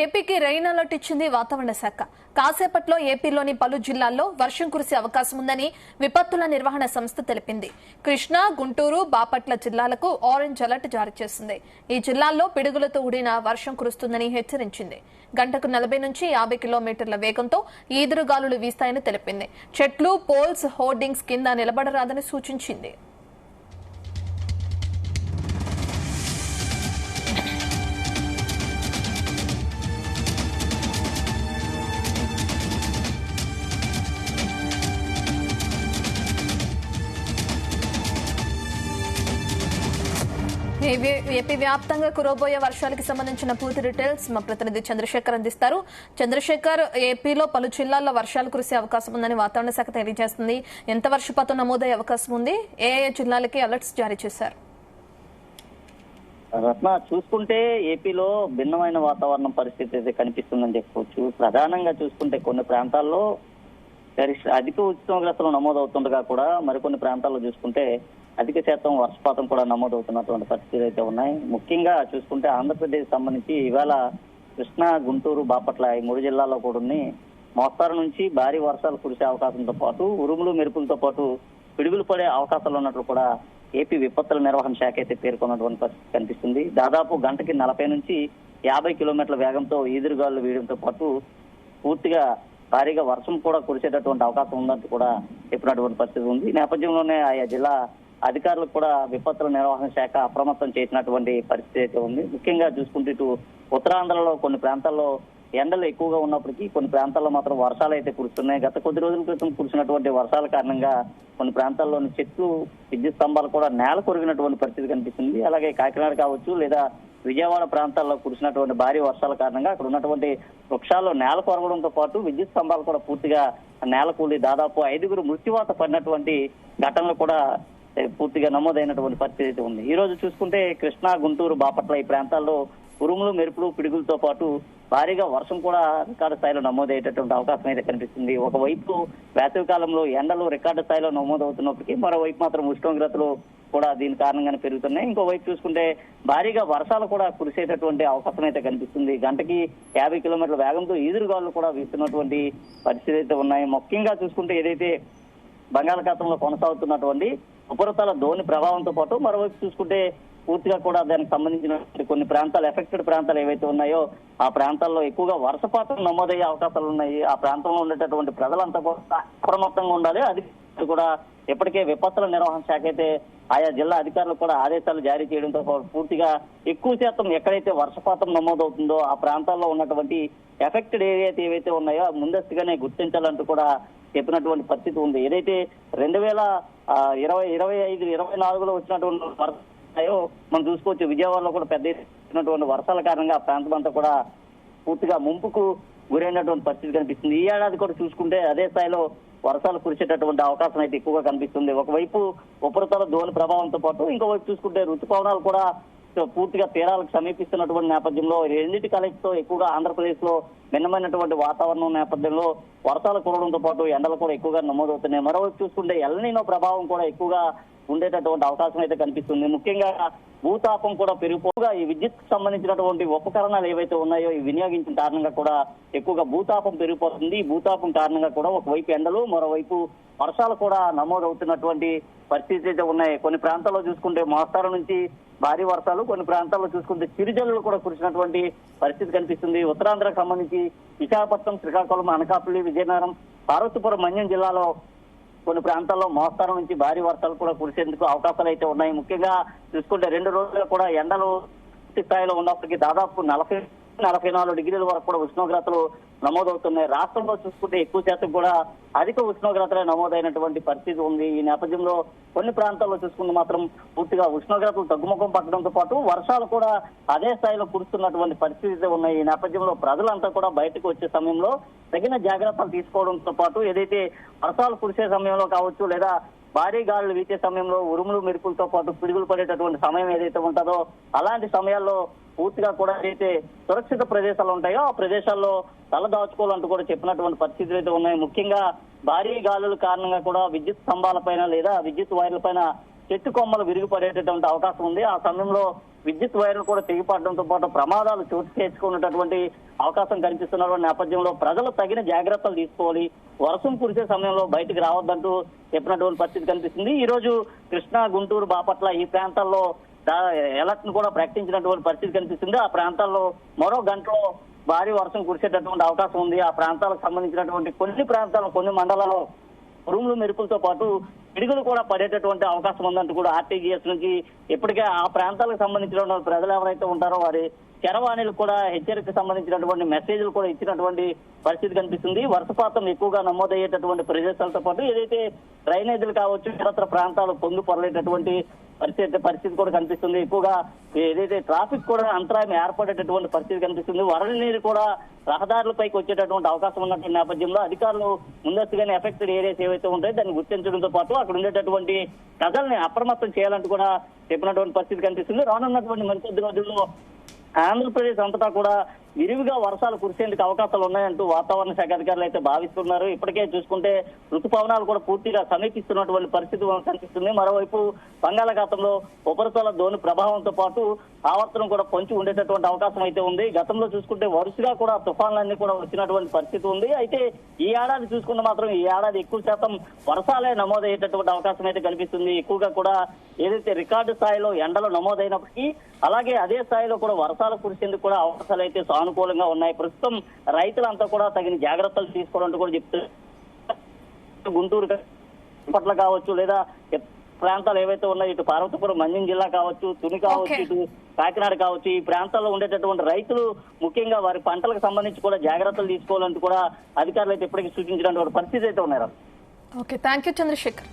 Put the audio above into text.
ఏపీకి rain alert ఇచ్చింది వాతావరణ శాఖ. కాసేపట్లో ఏపీలోని పలు జిల్లాల్లో వర్షం కురిసే అవకాశం ఉందని విపత్తుల నిర్వహణ సంస్థ తెలిపింది. కృష్ణా, గుంటూరు, బాపట్ల జిల్లాలకు ఆరెంజ్ అలర్ట్ జారీ చేసింది. ఈ జిల్లాల్లో పిడుగులతో కూడిన వర్షం కురుస్తుందని హెచ్చరించింది. గంటకు 40 నుంచి 50 కిలోమీటర్ల వేగంతో ఈదురుగాలులు వీస్తాయని తెలిపింది. చెట్లు, పోల్స్, హోర్డింగ్స్ కింద నిలబడరాదని సూచించింది. ఏపీ వ్యాప్తంగా కురవబోయే వర్షాలకు సంబంధించిన పూర్తి డీటెయిల్స్ మా ప్రతినిధి చంద్రశేఖర్ అందిస్తారు. చంద్రశేఖర్, ఏపీలో పలు జిల్లాల్లో వర్షాలు కురిసే అవకాశం ఉందని వాతావరణ శాఖ తెలియజేస్తుంది. ఎంత వర్షపాతం నమోదయ్యే అవకాశం ఉంది? ఏ జిల్లాలకి అలర్ట్స్ జారీ చేశారు? రత్న, చూసుకుంటే ఏపీలో భిన్నమైన వాతావరణం పరిస్థితి అయితే కనిపిస్తుందని చెప్పుకోవచ్చు. ప్రధానంగా చూసుకుంటే కొన్ని ప్రాంతాల్లో అధిక ఉష్ణోగ్రతలు నమోదవుతుండగా కూడా మరికొన్ని ప్రాంతాల్లో చూసుకుంటే అధిక శాతం వర్షపాతం కూడా నమోదవుతున్నటువంటి పరిస్థితులు అయితే ఉన్నాయి. ముఖ్యంగా చూసుకుంటే ఆంధ్రప్రదేశ్ సంబంధించి ఇవాళ కృష్ణా, గుంటూరు, బాపట్ల ఈ 3 జిల్లాల్లో కూడా మోస్తారు నుంచి భారీ వర్షాలు కురిసే అవకాశంతో పాటు ఉరుములు మెరుపులతో పాటు పిడుగులు పడే అవకాశాలు ఉన్నట్లు కూడా ఏపీ విపత్తుల నిర్వహణ శాఖ అయితే పేర్కొన్నటువంటి పరిస్థితి కనిపిస్తుంది. దాదాపు గంటకి 40 నుంచి 50 కిలోమీటర్ల వేగంతో ఈదురుగాలు వీయడంతో పాటు పూర్తిగా భారీగా వర్షం కూడా కురిసేటటువంటి అవకాశం ఉందంటూ కూడా చెప్పినటువంటి పరిస్థితి ఉంది. ఈ నేపథ్యంలోనే ఆయా జిల్లా అధికారులకు కూడా విపత్తుల నిర్వహణ శాఖ అప్రమత్తం చేసినటువంటి పరిస్థితి అయితే ఉంది. ముఖ్యంగా చూసుకుంటే ఇటు ఉత్తరాంధ్రలో కొన్ని ప్రాంతాల్లో ఎండలు ఎక్కువగా ఉన్నప్పటికీ కొన్ని ప్రాంతాల్లో మాత్రం వర్షాలు అయితే కురుస్తున్నాయి. గత కొద్ది రోజుల క్రితం కురిసినటువంటి వర్షాల కారణంగా కొన్ని ప్రాంతాల్లోని చెట్లు, విద్యుత్ స్తంభాలు కూడా నేల కొరిగినటువంటి పరిస్థితి కనిపిస్తుంది. అలాగే కాకినాడ కావచ్చు లేదా విజయవాడ ప్రాంతాల్లో కురిసినటువంటి భారీ వర్షాల కారణంగా అక్కడ ఉన్నటువంటి వృక్షాల్లో నేల కొరగడంతో పాటు విద్యుత్ స్తంభాలు కూడా పూర్తిగా నేల కూలి దాదాపు 5గురు మృత్యువాత పడినటువంటి ఘటనలు కూడా పూర్తిగా నమోదైనటువంటి పరిస్థితి ఉంది. ఈ రోజు చూసుకుంటే కృష్ణా, గుంటూరు, బాపట్ల ఈ ప్రాంతాల్లో ఉరుములు, మెరుపులు, పిడుగులతో పాటు భారీగా వర్షం కూడా రికార్డు స్థాయిలో నమోదయ్యేటటువంటి అవకాశం అయితే కనిపిస్తుంది. ఒకవైపు వేసవి కాలంలో ఎండలు రికార్డు స్థాయిలో నమోదవుతున్నప్పటికీ మరోవైపు మాత్రం ఉష్ణోగ్రతలు కూడా దీని కారణంగానే పెరుగుతున్నాయి. ఇంకోవైపు చూసుకుంటే భారీగా వర్షాలు కూడా కురిసేటటువంటి అవకాశం అయితే కనిపిస్తుంది. గంటకి 50 కిలోమీటర్ల వేగంతో ఈదురుగాలు కూడా వీస్తున్నటువంటి పరిస్థితి అయితే ఉన్నాయి. ముఖ్యంగా చూసుకుంటే ఏదైతే బంగాళాఖాతంలో కొనసాగుతున్నటువంటి ఉపరితల ద్రోణి ప్రభావంతో పాటు మరోవైపు చూసుకుంటే పూర్తిగా కూడా దానికి సంబంధించిన కొన్ని ప్రాంతాలు, ఎఫెక్టెడ్ ప్రాంతాలు ఏవైతే ఉన్నాయో ఆ ప్రాంతాల్లో ఎక్కువగా వర్షపాతం నమోదయ్యే అవకాశాలు ఉన్నాయి. ఆ ప్రాంతంలో ఉండేటటువంటి ప్రజలంతా కూడా అప్రమత్తంగా ఉండాలి. అది కూడా ఇప్పటికే విపత్తుల నిర్వహణ శాఖ అయితే ఆయా జిల్లా అధికారులకు కూడా ఆదేశాలు జారీ చేయడంతో పూర్తిగా ఎక్కువ శాతం ఎక్కడైతే వర్షపాతం నమోదవుతుందో ఆ ప్రాంతాల్లో ఉన్నటువంటి ఎఫెక్టెడ్ ఏరియా ఏవైతే ఉన్నాయో ముందస్తుగానే గుర్తించాలంటూ కూడా చెప్పినటువంటి పరిస్థితి ఉంది. ఏదైతే 2025, 24లో వచ్చినటువంటి వర్షాలు మనం చూసుకోవచ్చు. విజయవాడలో కూడా పెద్ద ఎత్తునటువంటి వర్షాల కారణంగా ఆ ప్రాంతం అంతా కూడా పూర్తిగా ముంపుకు గురైనటువంటి పరిస్థితి కనిపిస్తుంది. ఈ ఏడాది కూడా చూసుకుంటే అదే స్థాయిలో వర్షాలు కురిసేటటువంటి అవకాశం అయితే ఎక్కువగా కనిపిస్తుంది. ఒకవైపు ఉపరితల ద్రోణి ప్రభావంతో పాటు ఇంకోవైపు చూసుకుంటే ఋతుపవనాలు కూడా పూర్తిగా తీరాలకు సమీపిస్తున్నటువంటి నేపథ్యంలో రెండింటి కలయికతో ఎక్కువగా ఆంధ్రప్రదేశ్ లో భిన్నమైనటువంటి వాతావరణం నేపథ్యంలో వర్షాలు కురవడంతో పాటు ఎండలు కూడా ఎక్కువగా నమోదవుతున్నాయి. మరోవైపు చూసుకుంటే ఎల్నినో ప్రభావం కూడా ఎక్కువగా ఉండేటటువంటి అవకాశం అయితే కనిపిస్తుంది. ముఖ్యంగా భూతాపం కూడా పెరిగిపోగా ఈ విద్యుత్ సంబంధించినటువంటి ఉపకరణాలు ఏవైతే ఉన్నాయో ఈ వినియోగించిన కారణంగా కూడా ఎక్కువగా భూతాపం పెరిగిపోతుంది. ఈ భూతాపం కారణంగా కూడా ఒకవైపు ఎండలు, మరోవైపు వర్షాలు కూడా నమోదవుతున్నటువంటి పరిస్థితి అయితే ఉన్నాయి. కొన్ని ప్రాంతాల్లో చూసుకుంటే మోస్తారు నుంచి భారీ వర్షాలు, కొన్ని ప్రాంతాల్లో చూసుకుంటే చిరుజల్లులు కూడా కురిసినటువంటి పరిస్థితి కనిపిస్తుంది. ఉత్తరాంధ్రకు సంబంధించి విశాఖపట్నం, శ్రీకాకుళం, అనకాపల్లి, విజయనగరం, పార్వతీపురం, మన్యం జిల్లాలో కొన్ని ప్రాంతాల్లో మోస్తారు నుంచి భారీ వర్షాలు కూడా కురిసేందుకు అవకాశాలు అయితే ఉన్నాయి. ముఖ్యంగా చూసుకుంటే 2 రోజులు కూడా ఎండలు స్థాయిలో ఉన్నప్పటికీ దాదాపు 40-44 డిగ్రీల వరకు కూడా ఉష్ణోగ్రతలు నమోదవుతున్నాయి. రాష్ట్రంలో చూసుకుంటే ఎక్కువ శాతం కూడా అధిక ఉష్ణోగ్రతలే నమోదైనటువంటి పరిస్థితి ఉంది. ఈ నేపథ్యంలో కొన్ని ప్రాంతాల్లో చూసుకుంటే మాత్రం పూర్తిగా ఉష్ణోగ్రతలు తగ్గుముఖం పట్టడంతో పాటు వర్షాలు కూడా అదే స్థాయిలో కురుస్తున్నటువంటి పరిస్థితి ఉన్నాయి. ఈ నేపథ్యంలో ప్రజలంతా కూడా బయటకు వచ్చే సమయంలో తగిన జాగ్రత్తలు తీసుకోవడంతో పాటు ఏదైతే వర్షాలు కురిసే సమయంలో కావచ్చు లేదా భారీ గాలులు వీచే సమయంలో ఉరుములు, మెరుపులతో పాటు పిడుగులు పడేటటువంటి సమయం ఏదైతే ఉంటుందో అలాంటి సమయాల్లో పూర్తిగా కూడా ఏదైతే సురక్షిత ప్రదేశాలు ఉంటాయో ఆ ప్రదేశాల్లో తలదాచుకోవాలంటూ కూడా చెప్పినటువంటి పరిస్థితులు అయితే ఉన్నాయి. ముఖ్యంగా భారీ గాలుల కారణంగా కూడా విద్యుత్ స్తంభాలపైన లేదా విద్యుత్ వైర్లపైన చెట్టు కొమ్మలు విరిగిపడేటటువంటి అవకాశం ఉంది. ఆ సమయంలో విద్యుత్ వైర్లు కూడా తెగిపడడంతో పాటు ప్రమాదాలు చోటు చేసుకున్నటువంటి అవకాశం కనిపిస్తున్న నేపథ్యంలో ప్రజలు తగిన జాగ్రత్తలు తీసుకోవాలి. వర్షం కురిసే సమయంలో బయటికి రావద్దంటూ చెప్పినటువంటి పరిస్థితి కనిపిస్తుంది. ఈ రోజు కృష్ణా, గుంటూరు, బాపట్ల ఈ ప్రాంతాల్లో అలర్ట్ ను కూడా ప్రకటించినటువంటి పరిస్థితి కనిపిస్తుంది. ఆ ప్రాంతాల్లో మరో గంటలో భారీ వర్షం కురిసేటటువంటి అవకాశం ఉంది. ఆ ప్రాంతాలకు సంబంధించినటువంటి కొన్ని మండలాల్లో ఉరుములు మెరుపులతో పాటు పిడుగులు కూడా పడేటటువంటి అవకాశం ఉందంటూ కూడా ఆర్టీజీఎస్ నుంచి ఇప్పటికే ఆ ప్రాంతాలకు సంబంధించిన ప్రజలు ఎవరైతే ఉంటారో వారి చరవాణిలకు కూడా హెచ్చరికకు సంబంధించినటువంటి మెసేజ్లు కూడా ఇచ్చినటువంటి పరిస్థితి కనిపిస్తుంది. వర్షపాతం ఎక్కువగా నమోదయ్యేటటువంటి ప్రదేశాలతో పాటు ఏదైతే డ్రైనేజీలు కావచ్చు, ఇతర ప్రాంతాలు పొంగు పొరలేటటువంటి పరిస్థితి కూడా కనిపిస్తుంది. ఎక్కువగా ఏదైతే ట్రాఫిక్ కూడా అంతరాయం ఏర్పడేటటువంటి పరిస్థితి కనిపిస్తుంది. వరద నీరు కూడా రహదారులపైకి వచ్చేటటువంటి అవకాశం ఉన్నటువంటి నేపథ్యంలో అధికారులు ముందస్తుగానే ఎఫెక్టెడ్ ఏరియాస్ ఏవైతే ఉంటాయో దాన్ని గుర్తించడంతో పాటు అక్కడ ఉండేటటువంటి ప్రజల్ని అప్రమత్తం చేయాలంటూ కూడా చెప్పినటువంటి పరిస్థితి కనిపిస్తుంది. రానున్నటువంటి మరికొద్ది రోజుల్లో ఆంధ్రప్రదేశ్ అంతటా కూడా విరివిగా వర్షాలు కురిసేందుకు అవకాశాలు ఉన్నాయంటూ వాతావరణ శాఖ అధికారులు అయితే భావిస్తున్నారు. ఇప్పటికే చూసుకుంటే ఋతుపవనాలు కూడా పూర్తిగా సమీపిస్తున్నటువంటి పరిస్థితి కనిపిస్తుంది. మరోవైపు బంగాళాఖాతంలో ఉపరితల ద్రోణి ప్రభావంతో పాటు ఆవర్తనం కూడా పొంచి ఉండేటటువంటి అవకాశం అయితే ఉంది. గతంలో చూసుకుంటే వరుసగా కూడా తుఫాన్లన్నీ కూడా వచ్చినటువంటి పరిస్థితి ఉంది. అయితే ఈ ఏడాది చూసుకుంటే మాత్రం ఈ ఏడాది ఎక్కువ శాతం వర్షాలే నమోదయ్యేటటువంటి అవకాశం అయితే కనిపిస్తుంది. ఎక్కువగా కూడా ఏదైతే రికార్డు స్థాయిలో ఎండలు నమోదైనప్పటికీ అలాగే అదే స్థాయిలో కూడా వర్షాలు కురిసేందుకు కూడా అవకాశాలు అయితే సానుకూలంగా ఉన్నాయి. ప్రస్తుతం రైతులంతా కూడా తగిన జాగ్రత్తలు తీసుకోవాలంటూ కూడా చెప్తారు. గుంటూరు పట్ల కావచ్చు లేదా ప్రాంతాలు ఏవైతే ఉన్నాయో ఇటు పార్వతీపురం, మన్యం జిల్లా కావచ్చు, తుని కావచ్చు, ఇటు కాకినాడ కావచ్చు, ఈ ప్రాంతాల్లో ఉండేటటువంటి రైతులు ముఖ్యంగా వారి పంటలకు సంబంధించి కూడా జాగ్రత్తలు తీసుకోవాలంటూ కూడా అధికారులు అయితే ఇప్పటికీ సూచించినటువంటి పరిస్థితి అయితే ఉన్నారు. Okay, thank you Chandrasekhar.